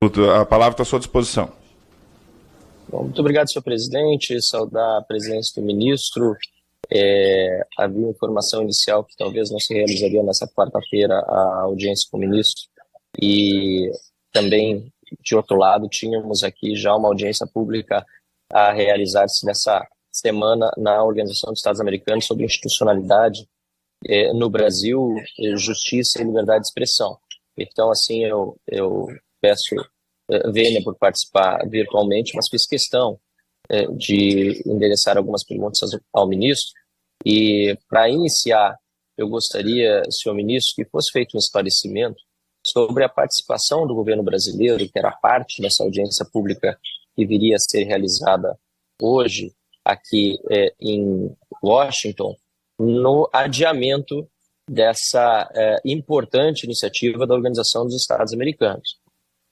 A palavra está à sua disposição. Bom, muito obrigado, senhor presidente. Saudar a presença do ministro. Havia informação inicial que talvez não se realizaria nessa quarta-feira a audiência com o ministro. E também, de outro lado, tínhamos aqui já uma audiência pública a realizar-se nessa semana na Organização dos Estados Americanos sobre institucionalidade no Brasil, justiça e liberdade de expressão. Então, assim, eu peço vênia por participar virtualmente, mas fiz questão de endereçar algumas perguntas ao ministro. E, para iniciar, eu gostaria, senhor ministro, que fosse feito um esclarecimento sobre a participação do governo brasileiro, que era parte dessa audiência pública que viria a ser realizada hoje aqui em Washington, no adiamento dessa importante iniciativa da Organização dos Estados Americanos.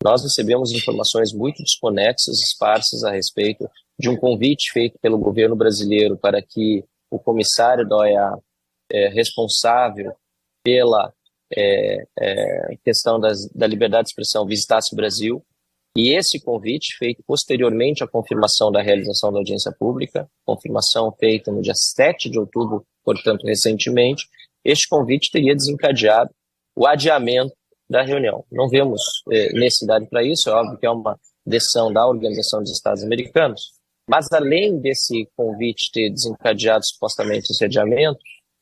Nós recebemos informações muito desconexas, esparsas a respeito de um convite feito pelo governo brasileiro para que o comissário da OEA responsável pela questão da liberdade de expressão visitasse o Brasil, e esse convite, feito posteriormente à confirmação da realização da audiência pública, confirmação feita no dia 7 de outubro, portanto, recentemente, este convite teria desencadeado o adiamento da reunião. Não vemos necessidade para isso, é óbvio que é uma decisão da Organização dos Estados Americanos, mas além desse convite ter desencadeado supostamente esse adiamento,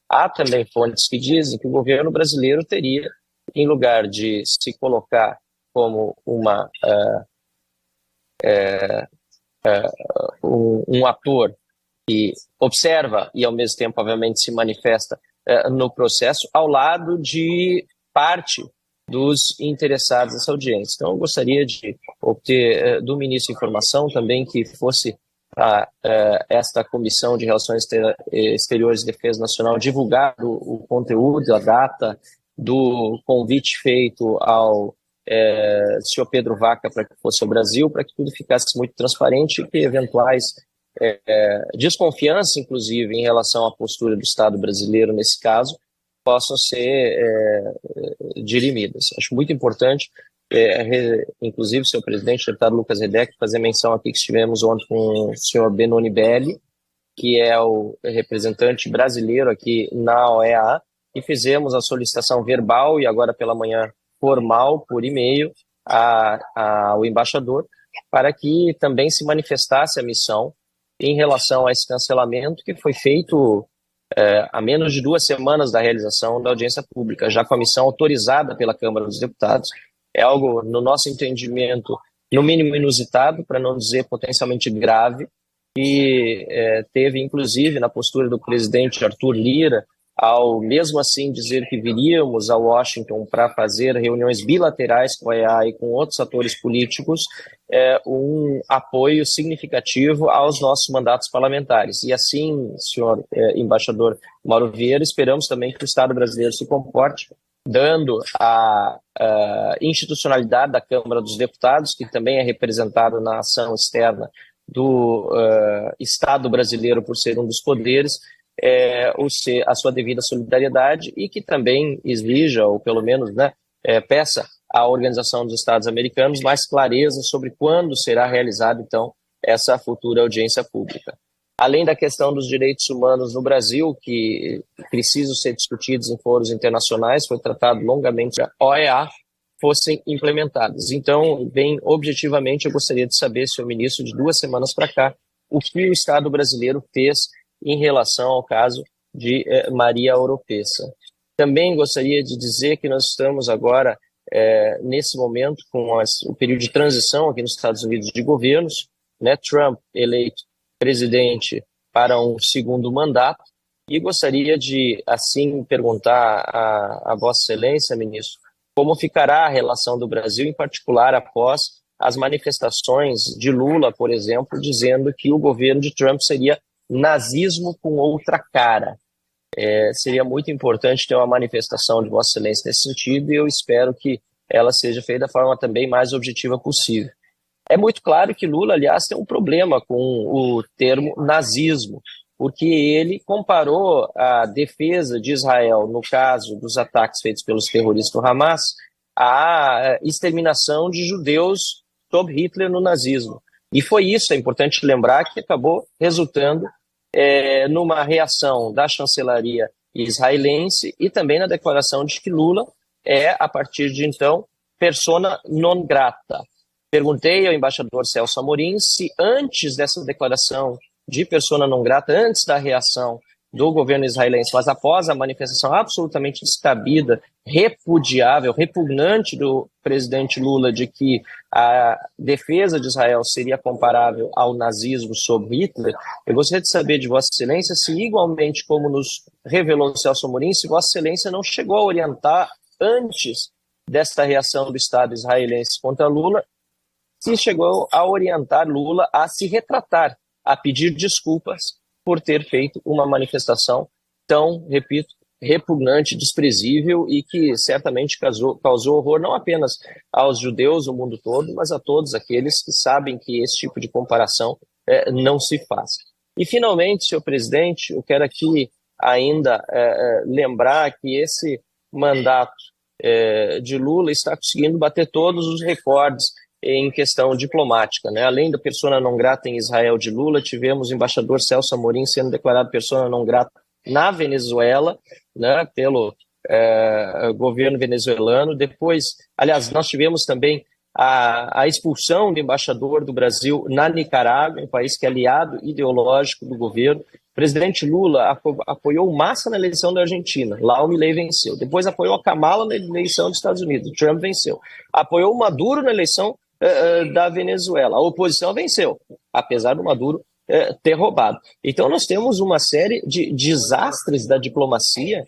há também fontes que dizem que o governo brasileiro teria, em lugar de se colocar como um ator que observa e, ao mesmo tempo, obviamente, se manifesta no processo, ao lado de parte dos interessados nessa audiência. Então, eu gostaria de obter do ministro informação também que fosse esta Comissão de Relações Exteriores e Defesa Nacional divulgar o conteúdo, a data do convite feito ao senhor Pedro Vaca para que fosse ao Brasil, para que tudo ficasse muito transparente e que eventuais desconfianças, inclusive, em relação à postura do Estado brasileiro nesse caso, possam ser dirimidas. Acho muito importante, inclusive, senhor presidente, o deputado Lucas Redec, fazer menção aqui que estivemos ontem com o senhor Benoni Belli, que é o representante brasileiro aqui na OEA, e fizemos a solicitação verbal e agora pela manhã formal, por e-mail, ao embaixador, para que também se manifestasse a missão em relação a esse cancelamento que foi feito há menos de 2 semanas da realização da audiência pública, já com a missão autorizada pela Câmara dos Deputados. É algo, no nosso entendimento, no mínimo inusitado, para não dizer potencialmente grave, e teve, inclusive, na postura do presidente Arthur Lira, ao mesmo assim dizer que viríamos a Washington para fazer reuniões bilaterais com a EA e com outros atores políticos, um apoio significativo aos nossos mandatos parlamentares. E assim, senhor embaixador Mauro Vieira, esperamos também que o Estado brasileiro se comporte, dando a institucionalidade da Câmara dos Deputados, que também é representado na ação externa do Estado brasileiro por ser um dos poderes, a sua devida solidariedade, e que também exija, ou pelo menos peça à Organização dos Estados Americanos mais clareza sobre quando será realizada, então, essa futura audiência pública. Além da questão dos direitos humanos no Brasil, que precisam ser discutidos em foros internacionais, foi tratado longamente a OEA, fossem implementadas. Então, bem objetivamente, eu gostaria de saber, senhor ministro, de 2 semanas para cá, o que o Estado brasileiro fez em relação ao caso de Maria Oropesa. Também gostaria de dizer que nós estamos agora, nesse momento, com o período de transição aqui nos Estados Unidos de governos, Trump eleito presidente para um segundo mandato, e gostaria de, assim, perguntar a Vossa Excelência, ministro, como ficará a relação do Brasil, em particular após as manifestações de Lula, por exemplo, dizendo que o governo de Trump seria nazismo com outra cara. Seria muito importante ter uma manifestação de Vossa Excelência nesse sentido, e eu espero que ela seja feita da forma também mais objetiva possível. É muito claro que Lula, aliás, tem um problema com o termo nazismo, porque ele comparou a defesa de Israel no caso dos ataques feitos pelos terroristas do Hamas a exterminação de judeus sob Hitler no nazismo. E foi isso, é importante lembrar, que acabou resultando numa reação da chancelaria israelense e também na declaração de que Lula é, a partir de então, persona non grata. Perguntei ao embaixador Celso Amorim se antes dessa declaração de persona non grata, antes da reação do governo israelense, mas após a manifestação absolutamente descabida, repudiável, repugnante do presidente Lula de que a defesa de Israel seria comparável ao nazismo sob Hitler, eu gostaria de saber de Vossa Excelência se, igualmente como nos revelou Celso Amorim, se Vossa Excelência não chegou a orientar antes desta reação do Estado israelense contra Lula, se chegou a orientar Lula a se retratar, a pedir desculpas por ter feito uma manifestação tão, repito, repugnante, desprezível e que certamente causou horror não apenas aos judeus do mundo todo, mas a todos aqueles que sabem que esse tipo de comparação não se faz. E, finalmente, senhor presidente, eu quero aqui ainda lembrar que esse mandato de Lula está conseguindo bater todos os recordes em questão diplomática, né? Além da persona non grata em Israel de Lula, tivemos o embaixador Celso Amorim sendo declarado persona non grata na Venezuela, né, pelo governo venezuelano. Depois, aliás, nós tivemos também a expulsão do embaixador do Brasil na Nicarágua, um país que é aliado ideológico do governo. O presidente Lula apoiou Massa na eleição da Argentina, lá o Milei venceu. Depois apoiou a Kamala na eleição dos Estados Unidos, Trump venceu. Apoiou o Maduro na eleição da Venezuela. A oposição venceu, apesar do Maduro ter roubado. Então nós temos uma série de desastres da diplomacia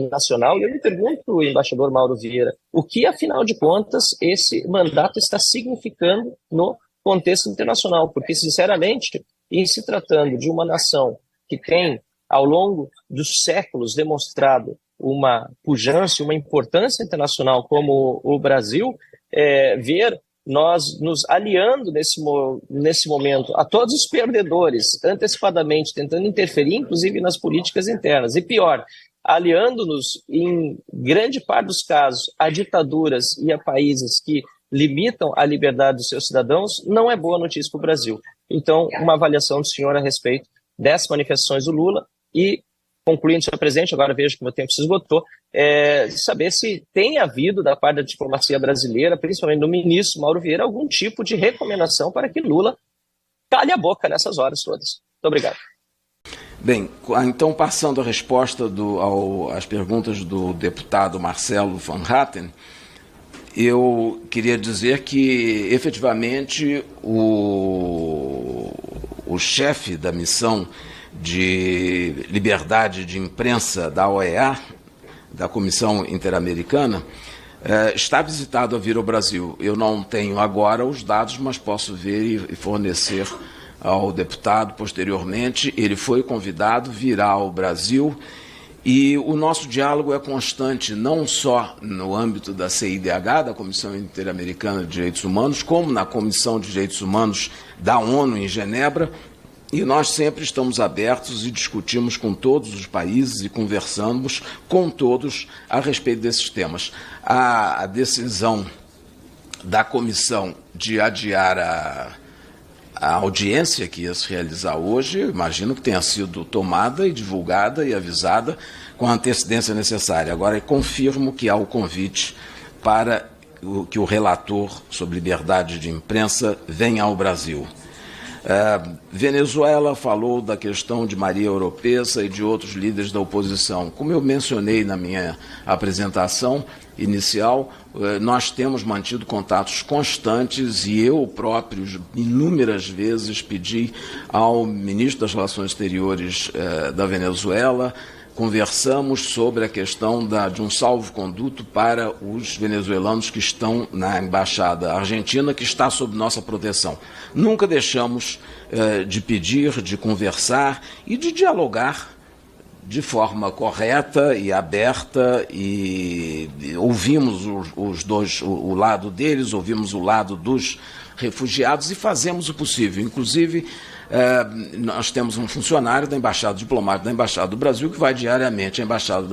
nacional, e eu me pergunto, o embaixador Mauro Vieira, o que, afinal de contas, esse mandato está significando no contexto internacional? Porque, sinceramente, em se tratando de uma nação que tem, ao longo dos séculos, demonstrado uma pujança, uma importância internacional como o Brasil, ver nós nos aliando nesse momento a todos os perdedores, antecipadamente, tentando interferir, inclusive, nas políticas internas. E pior, aliando-nos, em grande parte dos casos, a ditaduras e a países que limitam a liberdade dos seus cidadãos, não é boa notícia para o Brasil. Então, uma avaliação do senhor a respeito dessas manifestações do Lula e, concluindo, senhor presidente, agora vejo que o meu tempo se esgotou, saber se tem havido, da parte da diplomacia brasileira, principalmente do ministro Mauro Vieira, algum tipo de recomendação para que Lula cale a boca nessas horas todas. Muito obrigado. Bem, então, passando a resposta às perguntas do deputado Marcelo Van Hatten, eu queria dizer que, efetivamente, o chefe da missão de liberdade de imprensa da OEA, da Comissão Interamericana, está visitado a vir ao Brasil. Eu não tenho agora os dados, mas posso ver e fornecer ao deputado posteriormente. Ele foi convidado, virá ao Brasil, e o nosso diálogo é constante, não só no âmbito da CIDH, da Comissão Interamericana de Direitos Humanos, como na Comissão de Direitos Humanos da ONU em Genebra. E nós sempre estamos abertos e discutimos com todos os países e conversamos com todos a respeito desses temas. A decisão da comissão de adiar a audiência que ia se realizar hoje, imagino que tenha sido tomada e divulgada e avisada com a antecedência necessária. Agora, confirmo que há o convite para que o relator sobre liberdade de imprensa venha ao Brasil. Venezuela falou da questão de Maria Oropesa e de outros líderes da oposição. Como eu mencionei na minha apresentação inicial, nós temos mantido contatos constantes e eu próprio, inúmeras vezes, pedi ao ministro das Relações Exteriores da Venezuela. Conversamos sobre a questão de um salvo-conduto para os venezuelanos que estão na Embaixada Argentina, que está sob nossa proteção. Nunca deixamos de pedir, de conversar e de dialogar de forma correta e aberta, e ouvimos os dois, o lado deles, ouvimos o lado dos refugiados e fazemos o possível. Inclusive, nós temos um funcionário da Embaixada Diplomática da Embaixada do Brasil que vai diariamente à Embaixada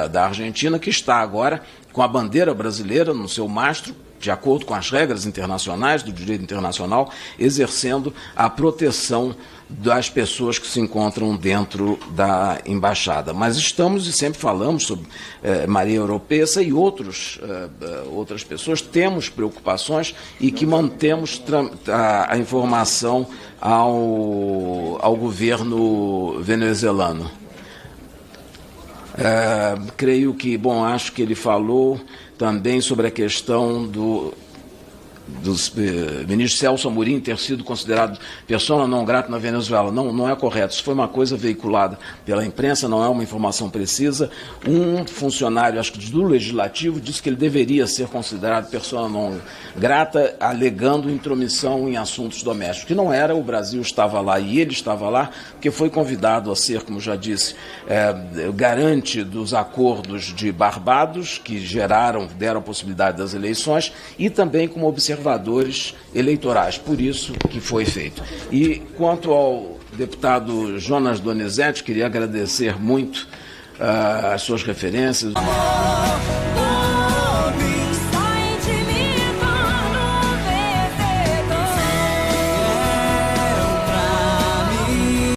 da Argentina, que está agora com a bandeira brasileira no seu mastro, de acordo com as regras internacionais, do direito internacional, exercendo a proteção das pessoas que se encontram dentro da embaixada. Mas estamos e sempre falamos sobre Maria Oropesa e outras pessoas, temos preocupações e que mantemos a informação ao governo venezuelano. Creio que, acho que ele falou também sobre a questão do ministro Celso Amorim ter sido considerado persona não grata na Venezuela. Não é correto. Isso foi uma coisa veiculada pela imprensa, não é uma informação precisa. Um funcionário, acho que do Legislativo, disse que ele deveria ser considerado persona não grata, alegando intromissão em assuntos domésticos, que não era. O Brasil estava lá e ele estava lá, porque foi convidado a ser, como já disse, garante dos acordos de Barbados, que deram a possibilidade das eleições, e também como observadores eleitorais, por isso que foi feito. E quanto ao deputado Jonas Donizete, queria agradecer muito as suas referências.